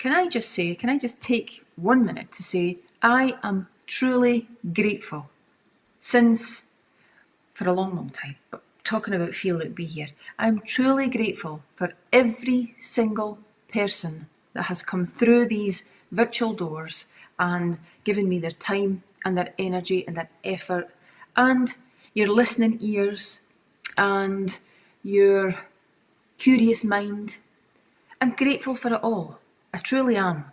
can I just take 1 minute to say, I am truly grateful since, for a long, long time, but talking about Feel Look Be here, I'm truly grateful for every single person that has come through these virtual doors and given me their time and their energy and their effort and your listening ears and your curious mind. I'm grateful for it all. I truly am.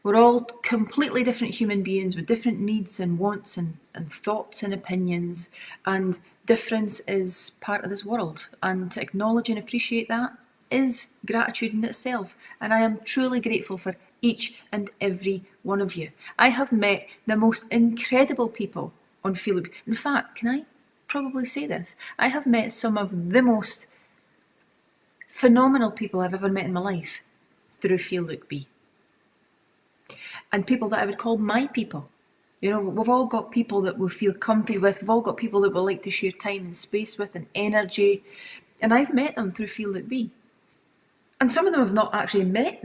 We're all completely different human beings with different needs and wants and thoughts and opinions, and difference is part of this world, and to acknowledge and appreciate that is gratitude in itself. And I am truly grateful for each and every one of you. I have met the most incredible people on Feel Look. In fact, can I probably say this? I have met some of the most phenomenal people I've ever met in my life through Feel Look Be. And people that I would call my people. You know, we've all got people that we feel comfy with. We've all got people that we like to share time and space with and energy. And I've met them through Feel Look Be. And some of them have not actually met.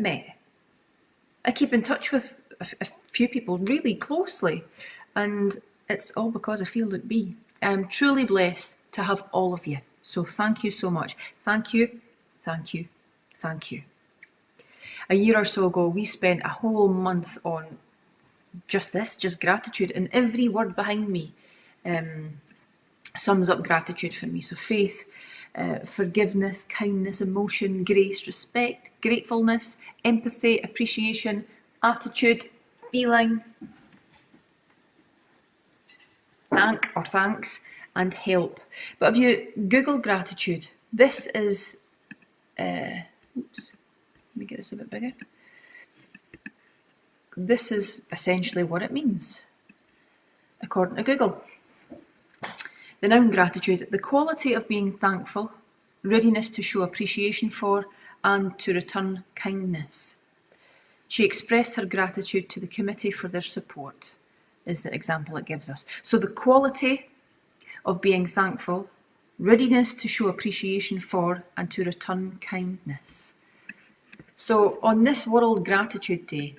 I keep in touch with a few people really closely. And it's all because of Feel Look Be. I'm truly blessed to have all of you. So thank you so much. Thank you, thank you, thank you. A year or so ago, we spent a whole month on just gratitude, and every word behind me sums up gratitude for me. So faith, forgiveness, kindness, emotion, grace, respect, gratefulness, empathy, appreciation, attitude, feeling, thanks, and help. But if you Google gratitude, this is, oops, let me get this a bit bigger. This is essentially what it means, according to Google. The noun gratitude, the quality of being thankful, readiness to show appreciation for, and to return kindness. She expressed her gratitude to the committee for their support, is the example it gives us. So the quality of being thankful, readiness to show appreciation for, and to return kindness. So on this World Gratitude Day,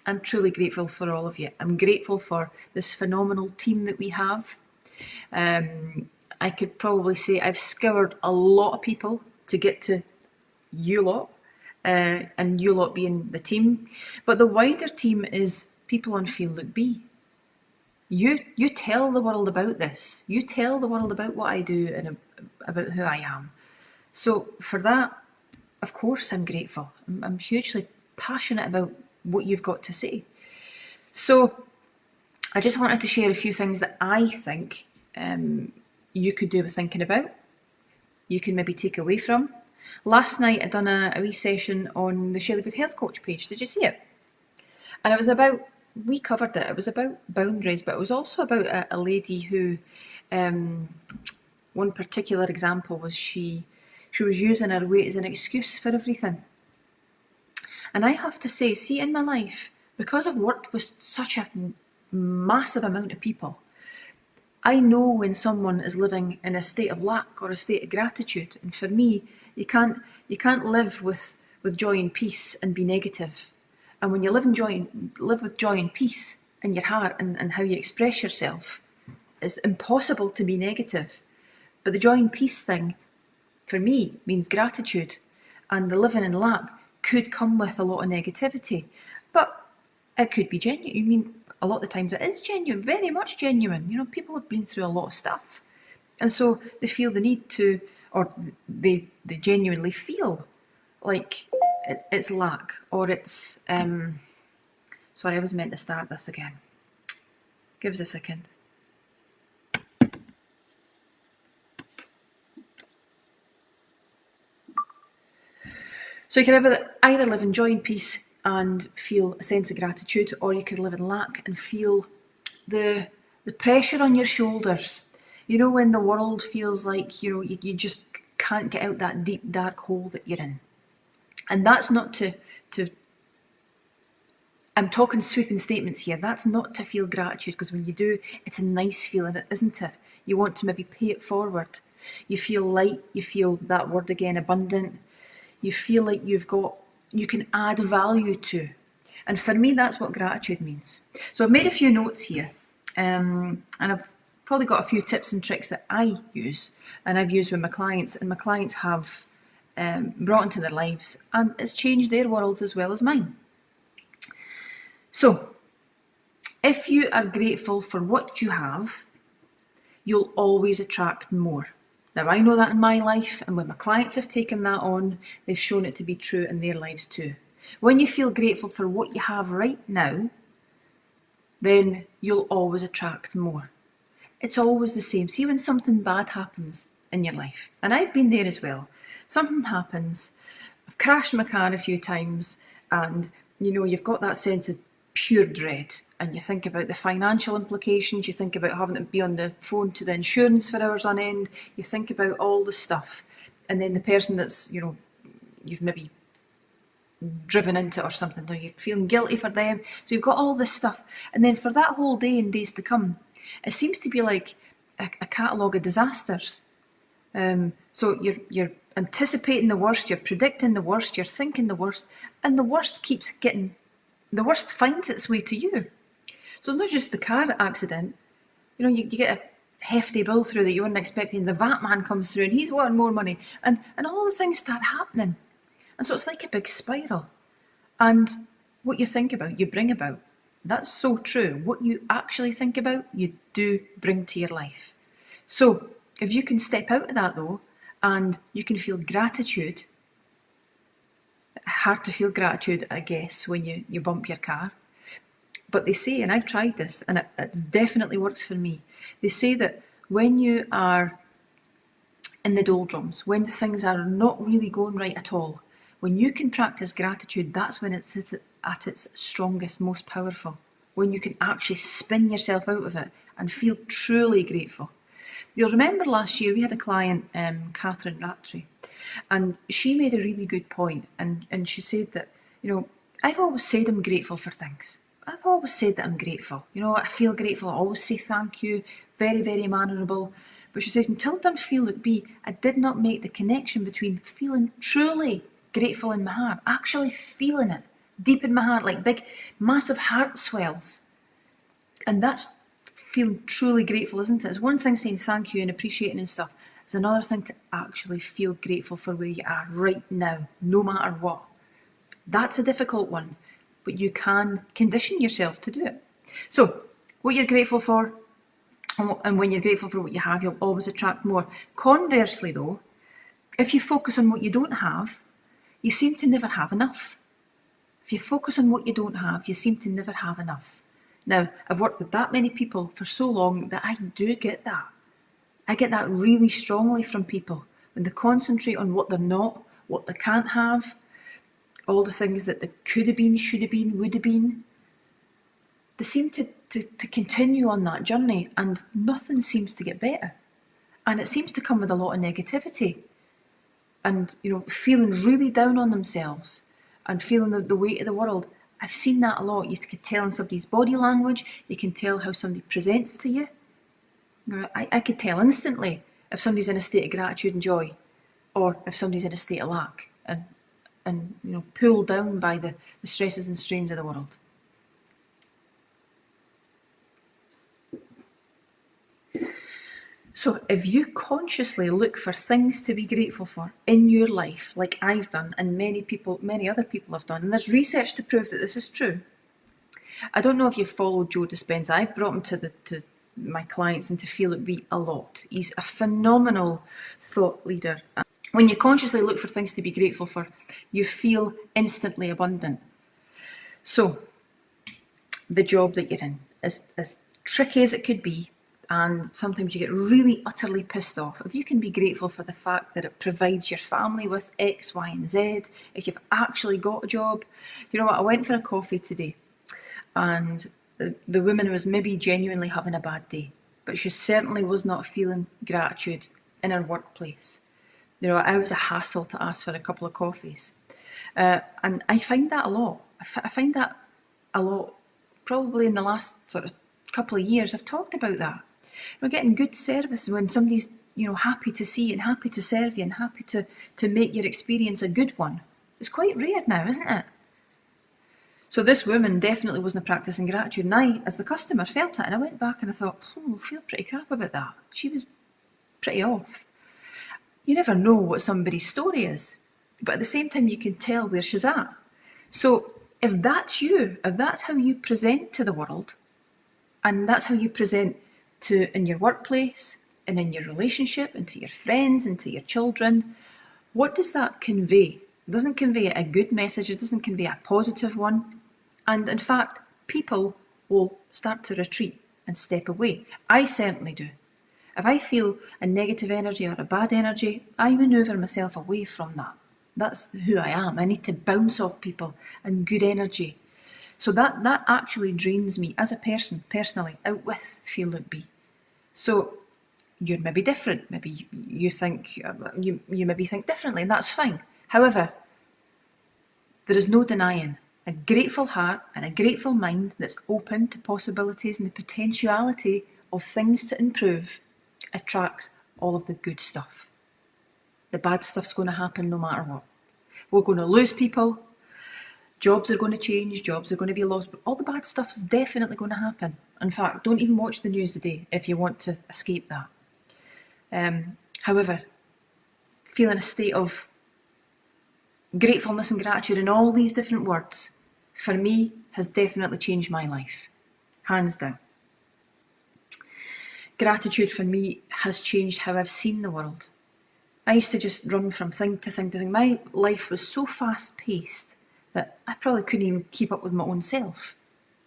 I'm truly grateful for all of you. I'm grateful for this phenomenal team that we have. I could probably say I've scoured a lot of people to get to you lot, and you lot being the team. But the wider team is people on Feel Look Be. You tell the world about this. You tell the world about what I do and about who I am. So for that, of course, I'm grateful. I'm hugely passionate about what you've got to say. So I just wanted to share a few things that I think you could do with thinking about. You can maybe take away from. Last night I done a wee session on the Shelley Booth Health Coach page. Did you see it? And it was about, we covered it, it was about boundaries, but it was also about a lady who, one particular example was she was using her weight as an excuse for everything. And I have to say, see, in my life, because I've worked with such a massive amount of people, I know when someone is living in a state of lack or a state of gratitude. And for me, you can't live with joy and peace and be negative. And when you live with joy and peace in your heart and how you express yourself, it's impossible to be negative. But the joy and peace thing, for me, means gratitude. And the living in lack could come with a lot of negativity. But it could be genuine. I mean, a lot of the times it is genuine, very much genuine. You know, people have been through a lot of stuff. And so they feel the need to, or they genuinely feel like it's lack, or it's, sorry, I was meant to start this again. Give us a second. So you can either live in joy and peace and feel a sense of gratitude, or you could live in lack and feel the pressure on your shoulders. You know, when the world feels like, you know, you just can't get out that deep, dark hole that you're in. And that's not to I'm talking sweeping statements here. That's not to feel gratitude, because when you do, it's a nice feeling, isn't it? You want to maybe pay it forward. You feel light, you feel that word again, abundant. You feel like you've got you can add value to. And for me, that's what gratitude means. So I've made a few notes here, and I've probably got a few tips and tricks that I use and I've used with my clients, and my clients have brought into their lives, and it's changed their worlds as well as mine. So, if you are grateful for what you have, you'll always attract more. Now, I know that in my life, and when my clients have taken that on, they've shown it to be true in their lives too. When you feel grateful for what you have right now, then you'll always attract more. It's always the same. See, when something bad happens in your life, and I've been there as well, something happens, I've crashed my car a few times, and you've got that sense of pure dread, and you think about the financial implications, you think about having to be on the phone to the insurance for hours on end, you think about all the stuff, and then the person that's, you've maybe driven into or something, or you're feeling guilty for them, so you've got all this stuff, and then for that whole day and days to come, it seems to be like a catalogue of disasters. So you're anticipating the worst, you're predicting the worst, you're thinking the worst, and the worst finds its way to you. So it's not just the car accident. You get a hefty bill through that you weren't expecting. The VAT man comes through and he's wanting more money, and all the things start happening. And so it's like a big spiral. And what you think about, you bring about. That's so true. What you actually think about, you do bring to your life. So if you can step out of that though, and you can feel gratitude, hard to feel gratitude, I guess, when you bump your car. But they say, and I've tried this, and it definitely works for me. They say that when you are in the doldrums, when things are not really going right at all, when you can practice gratitude, that's when it's at its strongest, most powerful. When you can actually spin yourself out of it and feel truly grateful. You'll remember last year we had a client, Catherine Rattray, and she made a really good point, and she said that, I've always said I'm grateful for things. I've always said that I'm grateful. I feel grateful, I always say thank you, very, very mannerable. But she says, until done feel look be, I did not make the connection between feeling truly grateful in my heart, actually feeling it deep in my heart, like big, massive heart swells. And that's feeling truly grateful, isn't it? It's one thing saying thank you and appreciating and stuff. It's another thing to actually feel grateful for where you are right now, no matter what. That's a difficult one, but you can condition yourself to do it. So, what you're grateful for, and when you're grateful for what you have, you'll always attract more. Conversely though, if you focus on what you don't have, you seem to never have enough. If you focus on what you don't have, you seem to never have enough. Now, I've worked with that many people for so long that I do get that. I get that really strongly from people. When they concentrate on what they're not, what they can't have, all the things that they could have been, should have been, would have been, they seem to continue on that journey, and nothing seems to get better. And it seems to come with a lot of negativity and, feeling really down on themselves and feeling the weight of the world. I've seen that a lot. You can tell in somebody's body language, you can tell how somebody presents to you. I could tell instantly if somebody's in a state of gratitude and joy, or if somebody's in a state of lack and pulled down by the stresses and strains of the world. So if you consciously look for things to be grateful for in your life, like I've done and many other people have done, and there's research to prove that this is true. I don't know if you've followed Joe Dispenza. I've brought him to my clients and to Feel It Be a lot. He's a phenomenal thought leader. When you consciously look for things to be grateful for, you feel instantly abundant. So the job that you're in, as tricky as it could be, and sometimes you get really utterly pissed off, if you can be grateful for the fact that it provides your family with X, Y, and Z, if you've actually got a job. You know what, I went for a coffee today, and the woman was maybe genuinely having a bad day, but she certainly was not feeling gratitude in her workplace. I was a hassle to ask for a couple of coffees. And I find that a lot. I find that a lot, probably in the last sort of couple of years. I've talked about that. We're getting good service when somebody's, happy to see you and happy to serve you and happy to make your experience a good one. It's quite rare now, isn't it? So this woman definitely wasn't practising gratitude, and I, as the customer, felt it, and I went back and I thought, I feel pretty crap about that. She was pretty off. You never know what somebody's story is, but at the same time you can tell where she's at. So if that's you, if that's how you present to the world, and that's how you present to in your workplace, and in your relationship, and to your friends, and to your children, what does that convey? It doesn't convey a good message, it doesn't convey a positive one. And in fact, people will start to retreat and step away. I certainly do. If I feel a negative energy or a bad energy, I manoeuvre myself away from that. That's who I am. I need to bounce off people and good energy. So that actually drains me as a person, personally, out with Feel Look Be. So you're maybe different. Maybe you think, you maybe think differently, and that's fine. However, there is no denying a grateful heart and a grateful mind that's open to possibilities and the potentiality of things to improve attracts all of the good stuff. The bad stuff's going to happen no matter what. We're going to lose people, jobs are going to change, jobs are going to be lost, but all the bad stuff is definitely going to happen. In fact, don't even watch the news today if you want to escape that. However, feeling a state of gratefulness and gratitude in all these different words, for me, has definitely changed my life. Hands down. Gratitude for me has changed how I've seen the world. I used to just run from thing to thing to thing. My life was so fast paced that I probably couldn't even keep up with my own self.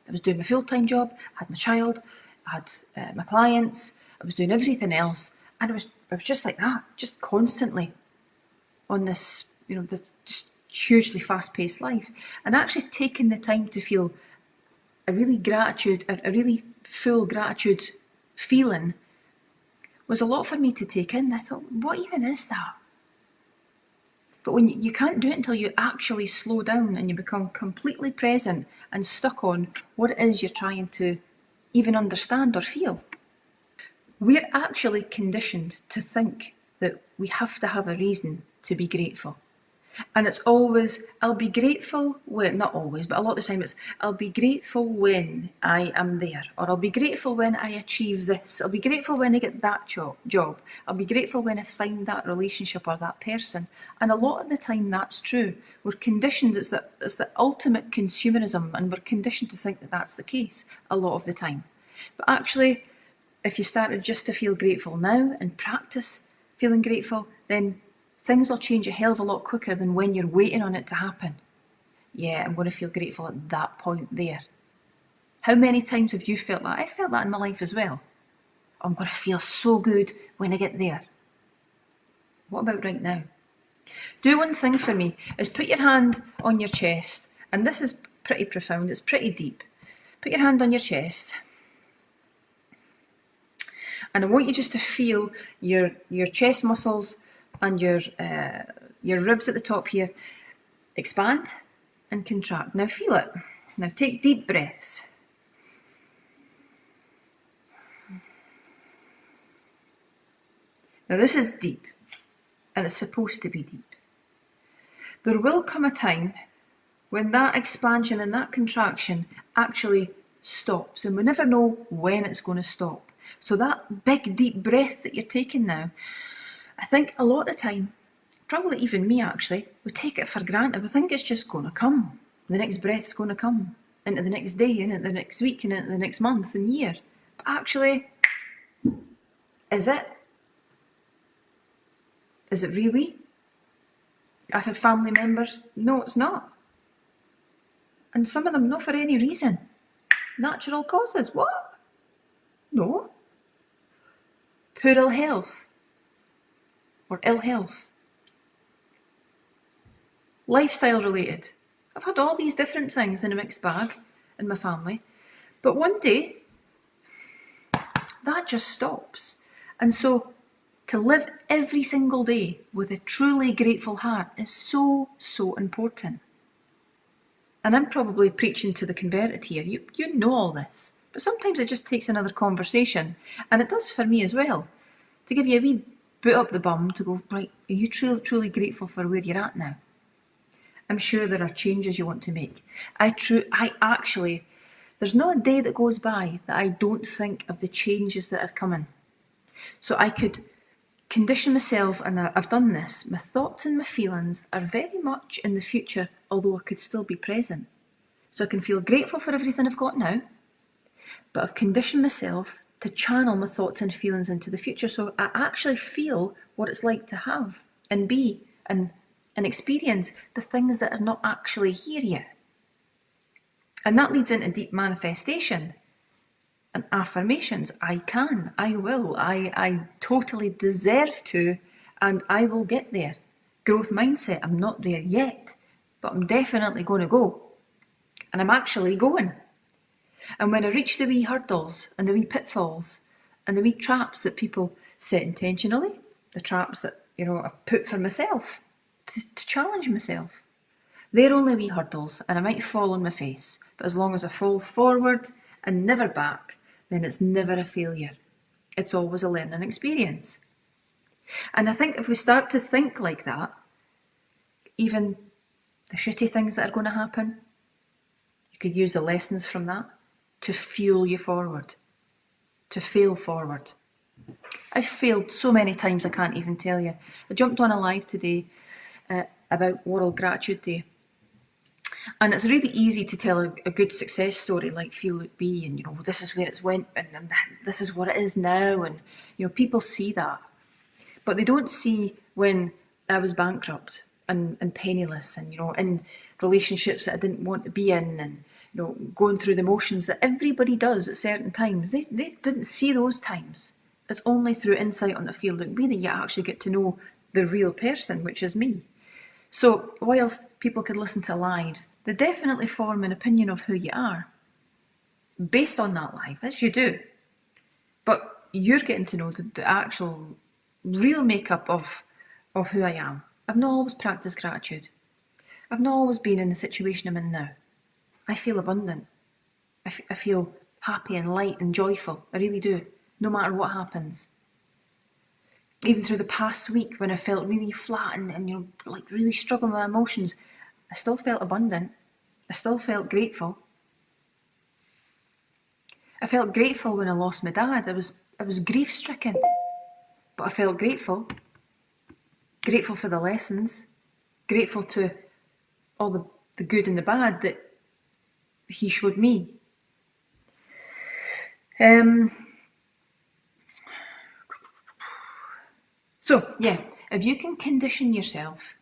I was doing my full-time job, I had my child, I had my clients, I was doing everything else, and I was just like that, just constantly on this, this just hugely fast-paced life. And actually taking the time to feel a really full gratitude feeling was a lot for me to take in. I thought, what even is that? But when you can't do it until you actually slow down and you become completely present and stuck on what it is you're trying to even understand or feel. We're actually conditioned to think that we have to have a reason to be grateful. And it's always, I'll be grateful when, not always, but a lot of the time it's, I'll be grateful when I am there, or I'll be grateful when I achieve this, I'll be grateful when I get that job, I'll be grateful when I find that relationship or that person. And a lot of the time that's true. We're conditioned, it's the ultimate consumerism, and we're conditioned to think that that's the case a lot of the time. But actually, if you started just to feel grateful now and practice feeling grateful, then things will change a hell of a lot quicker than when you're waiting on it to happen. Yeah, I'm going to feel grateful at that point there. How many times have you felt that? I felt that in my life as well. I'm going to feel so good when I get there. What about right now? Do one thing for me, is put your hand on your chest, and this is pretty profound, it's pretty deep. Put your hand on your chest, and I want you just to feel your chest muscles and your ribs at the top here expand and contract. Now feel it. Now take deep breaths. Now this is deep, and it's supposed to be deep. There will come a time when that expansion and that contraction actually stops, and we never know when it's going to stop. So that big deep breath that you're taking now, I think a lot of the time, probably even me actually, we take it for granted. We think it's just going to come. The next breath's going to come into the next day, into the next week, and into the next month and year. But actually, is it? Is it really? I've had family members, no, it's not. And some of them, not for any reason. Natural causes, what? No. Poor ill health. Or ill health. Lifestyle related. I've had all these different things in a mixed bag in my family. But one day, that just stops. And so, to live every single day with a truly grateful heart is so, so important. And I'm probably preaching to the converted here. You know all this. But sometimes it just takes another conversation. And it does for me as well. To give you a wee boot up the bum to go, right, are you truly grateful for where you're at now? I'm sure there are changes you want to make. I actually, there's not a day that goes by that I don't think of the changes that are coming. So I could condition myself, and I've done this. My thoughts and my feelings are very much in the future, although I could still be present. So I can feel grateful for everything I've got now, but I've conditioned myself to channel my thoughts and feelings into the future. So I actually feel what it's like to have and be and experience the things that are not actually here yet. And that leads into deep manifestation and affirmations. I can, I will, I totally deserve to, and I will get there. Growth mindset, I'm not there yet, but I'm definitely going to go. And I'm actually going. And when I reach the wee hurdles and the wee pitfalls and the wee traps that people set intentionally, the traps that, I've put for myself to challenge myself, they're only wee hurdles, and I might fall on my face, but as long as I fall forward and never back, then it's never a failure. It's always a learning experience. And I think if we start to think like that, even the shitty things that are going to happen, you could use the lessons from that to fuel you forward, to fail forward. I've failed so many times I can't even tell you. I jumped on a live today about World Gratitude Day. And it's really easy to tell a good success story like Feel, Look, Be, and this is where it's went, and this is what it is now, and people see that, but they don't see when I was bankrupt and penniless, and in relationships that I didn't want to be in, and going through the motions that everybody does at certain times. They didn't see those times. It's only through insight on the Feel, Look, Be that you actually get to know the real person, which is me. So whilst people could listen to lives, they definitely form an opinion of who you are based on that live, as you do. But you're getting to know the actual real makeup of who I am. I've not always practiced gratitude. I've not always been in the situation I'm in now. I feel abundant. I feel happy and light and joyful. I really do, no matter what happens. Even through the past week when I felt really flat and really struggling with my emotions, I still felt abundant. I still felt grateful. I felt grateful when I lost my dad. I was grief stricken, but I felt grateful. Grateful for the lessons. Grateful to all the good and the bad that he showed me. So, if you can condition yourself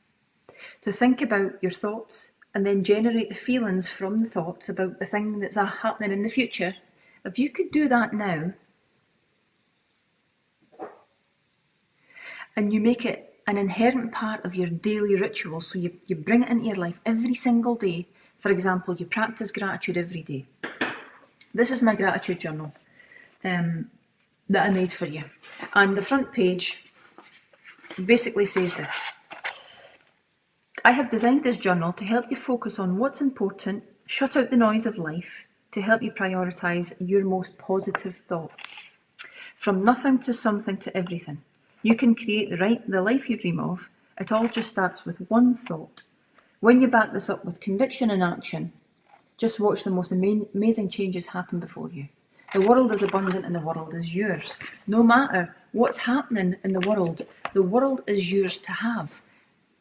to think about your thoughts and then generate the feelings from the thoughts about the thing that's happening in the future, if you could do that now, and you make it an inherent part of your daily ritual, so you bring it into your life every single day. For example, you practice gratitude every day. This is my gratitude journal that I made for you. And the front page basically says this: I have designed this journal to help you focus on what's important, shut out the noise of life, to help you prioritise your most positive thoughts. From nothing to something to everything. You can create the life you dream of. It all just starts with one thought. When you back this up with conviction and action, just watch the most amazing changes happen before you. The world is abundant and the world is yours. No matter what's happening in the world is yours to have.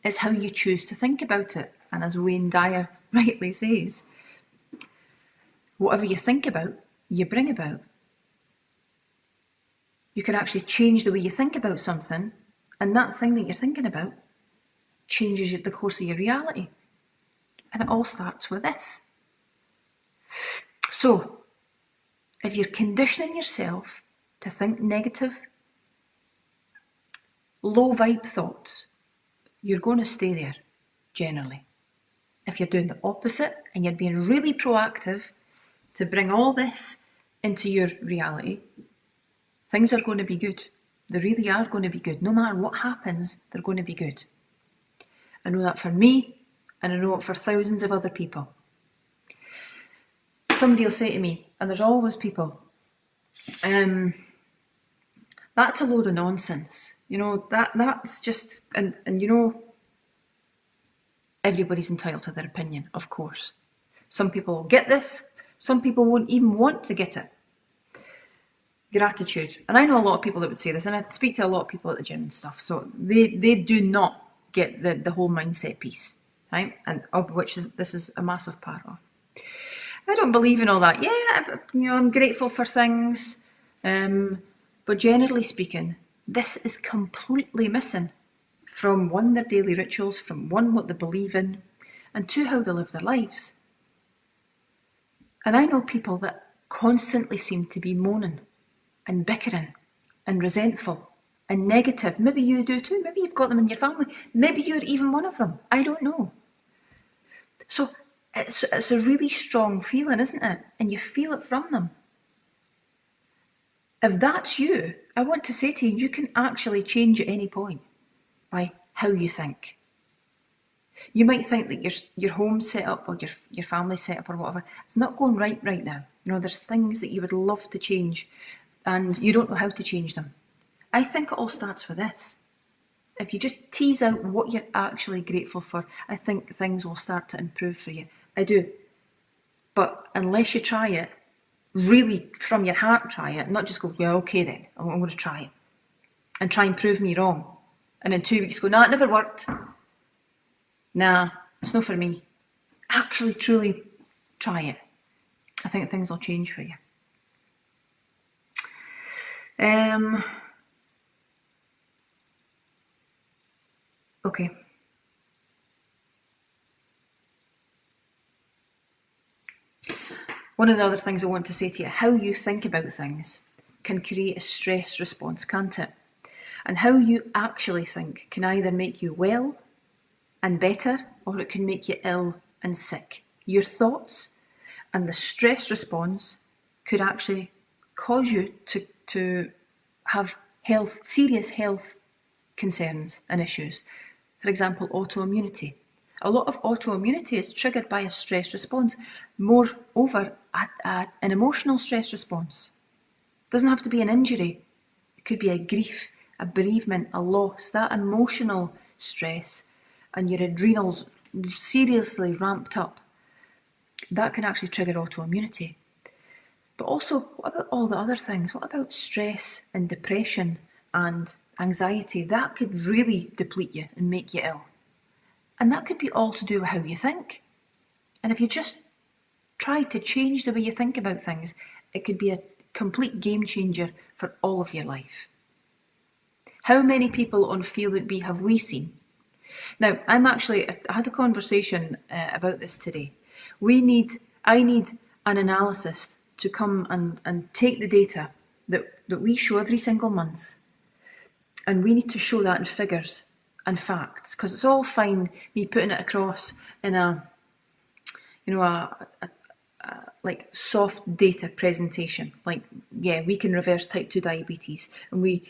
It's how you choose to think about it. And as Wayne Dyer rightly says, whatever you think about, you bring about. You can actually change the way you think about something, and that thing that you're thinking about changes the course of your reality. And it all starts with this. So, if you're conditioning yourself to think negative, low vibe thoughts, you're going to stay there, generally. If you're doing the opposite and you're being really proactive to bring all this into your reality, things are going to be good. They really are going to be good. No matter what happens, they're going to be good. I know that for me, and I know it for thousands of other people. Somebody will say to me, and there's always people, that's a load of nonsense. That's just, and everybody's entitled to their opinion, of course. Some people will get this, some people won't even want to get it. Gratitude. And I know a lot of people that would say this, and I speak to a lot of people at the gym and stuff, so they do not get the whole mindset piece, right? And of which this is a massive part of. I don't believe in all that. Yeah, I'm grateful for things, but generally speaking, this is completely missing from one, their daily rituals, from one, what they believe in, and two, how they live their lives. And I know people that constantly seem to be moaning and bickering and resentful and negative. Maybe you do too. Maybe you've got them in your family. Maybe you're even one of them. I don't know. So it's a really strong feeling, isn't it? And you feel it from them. If that's you, I want to say to you, you can actually change at any point by how you think. You might think that your home set up or your family set up or whatever, it's not going right now. There's things that you would love to change and you don't know how to change them. I think it all starts with this. If you just tease out what you're actually grateful for, I think things will start to improve for you. I do. But unless you try it, really from your heart try it, not just go, yeah, okay then, I'm going to try it. And try and prove me wrong. And in 2 weeks go, nah, it never worked. Nah, it's not for me. Actually, truly try it. I think things will change for you. Okay. One of the other things I want to say to you, how you think about things can create a stress response, can't it? And how you actually think can either make you well and better, or it can make you ill and sick. Your thoughts and the stress response could actually cause you to have serious health concerns and issues. For example, autoimmunity. A lot of autoimmunity is triggered by a stress response. Moreover, an emotional stress response. It doesn't have to be an injury. It could be a grief, a bereavement, a loss, that emotional stress, and your adrenals seriously ramped up. That can actually trigger autoimmunity. But also, what about all the other things? What about stress and depression and anxiety? That could really deplete you and make you ill. And that could be all to do with how you think. And if you just try to change the way you think about things, it could be a complete game changer for all of your life. How many people on Feel Look Be have we seen? Now, I had a conversation about this today. I need an analyst to come and take the data that we show every single month, and we need to show that in figures and facts, because it's all fine me putting it across in a like soft data presentation. Like, yeah, we can reverse type 2 diabetes, and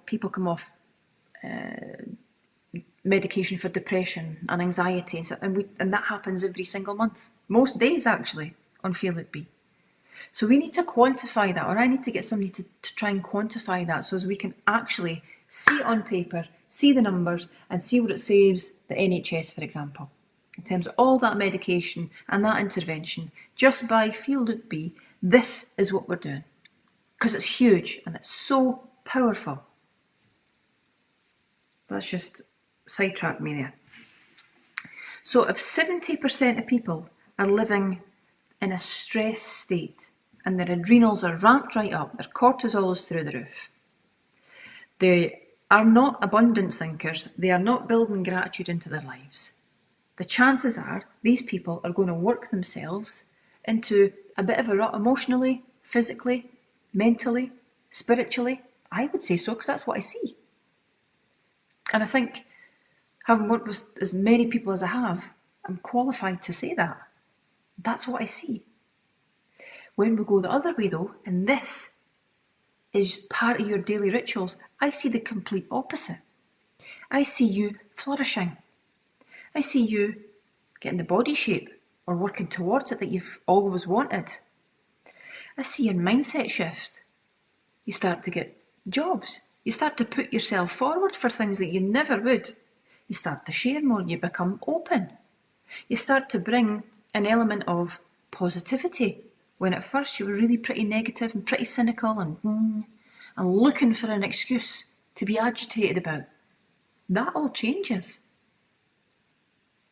people come off medication for depression and anxiety, and that happens every single month, most days actually, on Feel Look Be. So we need to quantify that, or I need to get somebody to try and quantify that, so as we can actually see it on paper, see the numbers, and see what it saves the NHS, for example, in terms of all that medication and that intervention. Just by Feel Look Be, this is what we're doing, because it's huge and it's so powerful. Let's just sidetrack me there. So if 70% of people are living in a stress state and their adrenals are ramped right up, their cortisol is through the roof, they are not abundant thinkers, they are not building gratitude into their lives, the chances are these people are going to work themselves into a bit of a rut emotionally, physically, mentally, spiritually. I would say so, because that's what I see. And I think, having worked with as many people as I have, I'm qualified to say that. That's what I see. When we go the other way though, and this is part of your daily rituals, I see the complete opposite. I see you flourishing. I see you getting the body shape or working towards it that you've always wanted. I see your mindset shift. You start to get jobs. You start to put yourself forward for things that you never would. You start to share more. You become open. You start to bring an element of positivity, when at first you were really pretty negative and pretty cynical and looking for an excuse to be agitated about. That all changes.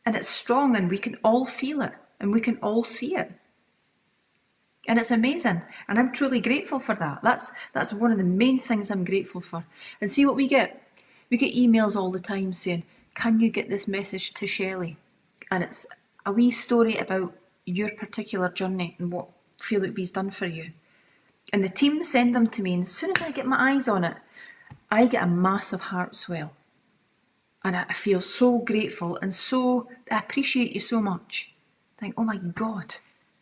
And it's strong, and we can all feel it, and we can all see it. And it's amazing. And I'm truly grateful for that. That's one of the main things I'm grateful for. And see what we get. We get emails all the time saying, can you get this message to Shelley? And it's a wee story about your particular journey and what Feel Like Be's done for you. And the team send them to me, and as soon as I get my eyes on it, I get a massive heart swell. And I feel so grateful, and I appreciate you so much. I think, oh my God,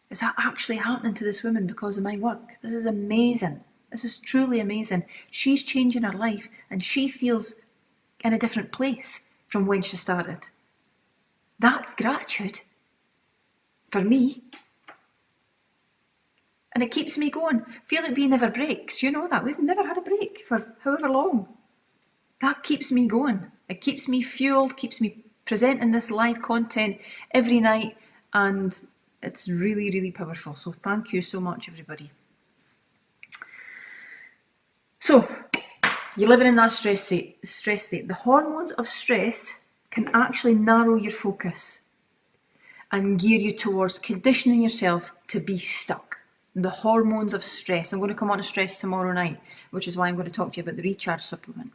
is that actually happening to this woman because of my work? This is amazing. This is truly amazing. She's changing her life, and she feels in a different place from when she started. That's gratitude for me. And it keeps me going. Feel Like Be never breaks. You know that. We've never had a break for however long. That keeps me going. It keeps me fueled, keeps me presenting this live content every night, and it's really, really powerful. So thank you so much, everybody. So, you're living in that stress state. The hormones of stress can actually narrow your focus and gear you towards conditioning yourself to be stuck. The hormones of stress. I'm going to come on to stress tomorrow night, which is why I'm going to talk to you about the recharge supplement.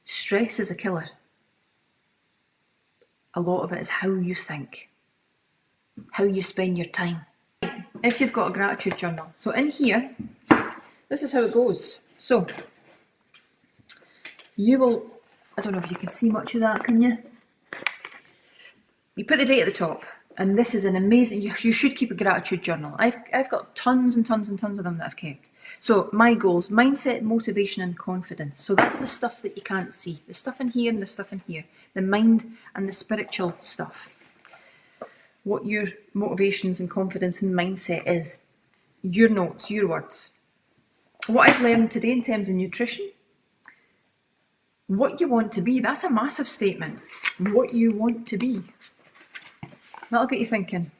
Stress is a killer. A lot of it is how you think, how you spend your time. If you've got a gratitude journal, so in here, this is how it goes. So you will, I don't know if you can see much of that, can you? You put the date at the top, and this is an amazing, you should keep a gratitude journal. I've got tons and tons and tons of them that I've kept. So my goals, mindset, motivation and confidence. So that's the stuff that you can't see. The stuff in here and the stuff in here. The mind and the spiritual stuff. What your motivations and confidence and mindset is. Your notes, your words. What I've learned today in terms of nutrition. What you want to be. That's a massive statement. What you want to be. That'll get you thinking.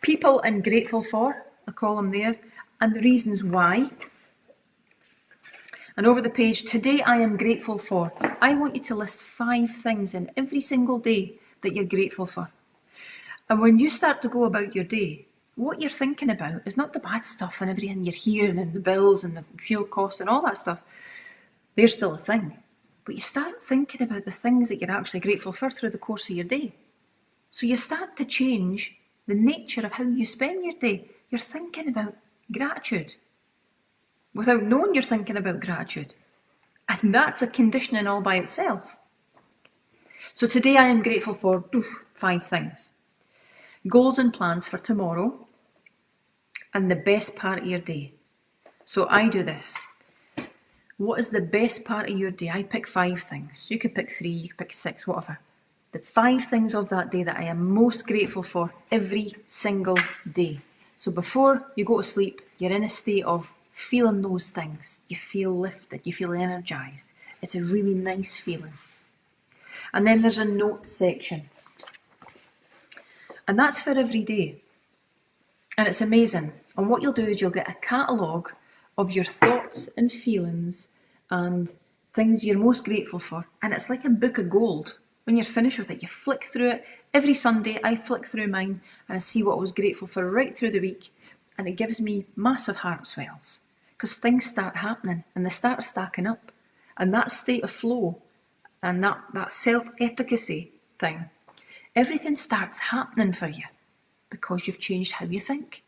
People I'm grateful for, a column there, and the reasons why. And over the page, today I am grateful for. I want you to list 5 things in every single day that you're grateful for. And when you start to go about your day, what you're thinking about is not the bad stuff and everything you're hearing and the bills and the fuel costs and all that stuff. They're still a thing. But you start thinking about the things that you're actually grateful for through the course of your day. So you start to change the nature of how you spend your day. You're thinking about gratitude without knowing you're thinking about gratitude. And that's a conditioning all by itself. So today I am grateful for 5 things. Goals and plans for tomorrow and the best part of your day. So I do this. What is the best part of your day? I pick 5 things. You could pick 3, you could pick 6, whatever. The 5 things of that day that I am most grateful for every single day. So before you go to sleep, you're in a state of feeling those things. You feel lifted, you feel energized. It's a really nice feeling. And then there's a note section. And that's for every day. And it's amazing. And what you'll do is you'll get a catalogue of your thoughts and feelings and things you're most grateful for. And it's like a book of gold. When you're finished with it, you flick through it. Every Sunday, I flick through mine and I see what I was grateful for right through the week. And it gives me massive heart swells because things start happening and they start stacking up. And that state of flow and that self-efficacy thing, everything starts happening for you because you've changed how you think.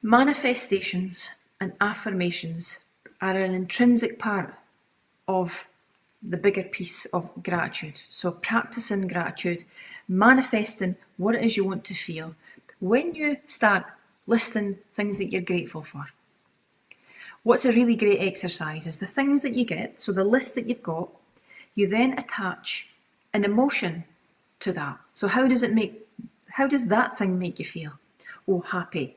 Manifestations and affirmations are an intrinsic part of the bigger piece of gratitude. So practicing gratitude, manifesting what it is you want to feel. When you start listing things that you're grateful for, what's a really great exercise is the things that you get, so the list that you've got, you then attach an emotion to that. So how does that thing make you feel? Oh, happy,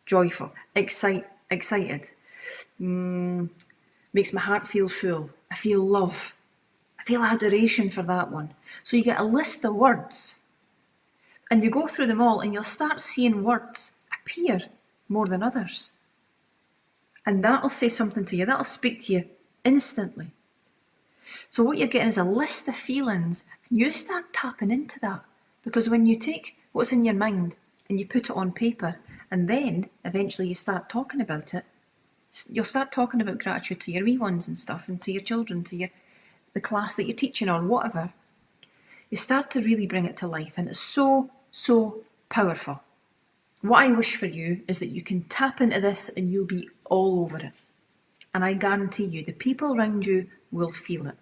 joyful, excited. Makes my heart feel full. I feel love. I I feel adoration for that one. So you get a list of words and you go through them all and you'll start seeing words appear more than others. And that'll say something to you, that'll speak to you instantly. So what you're getting is a list of feelings, and you start tapping into that. Because when you take what's in your mind and you put it on paper, and then eventually you start talking about it, you'll start talking about gratitude to your wee ones and stuff, and to your children, to the class that you're teaching or whatever. You start to really bring it to life, and it's so, so powerful. What I wish for you is that you can tap into this and you'll be all over it. And I guarantee you, the people around you will feel it.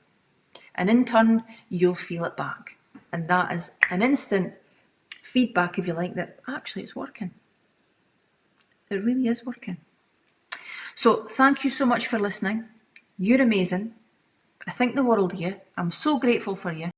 And in turn, you'll feel it back. And that is an instant feedback, if you like, that actually it's working. It really is working. So thank you so much for listening. You're amazing. I think the world of you. I'm so grateful for you.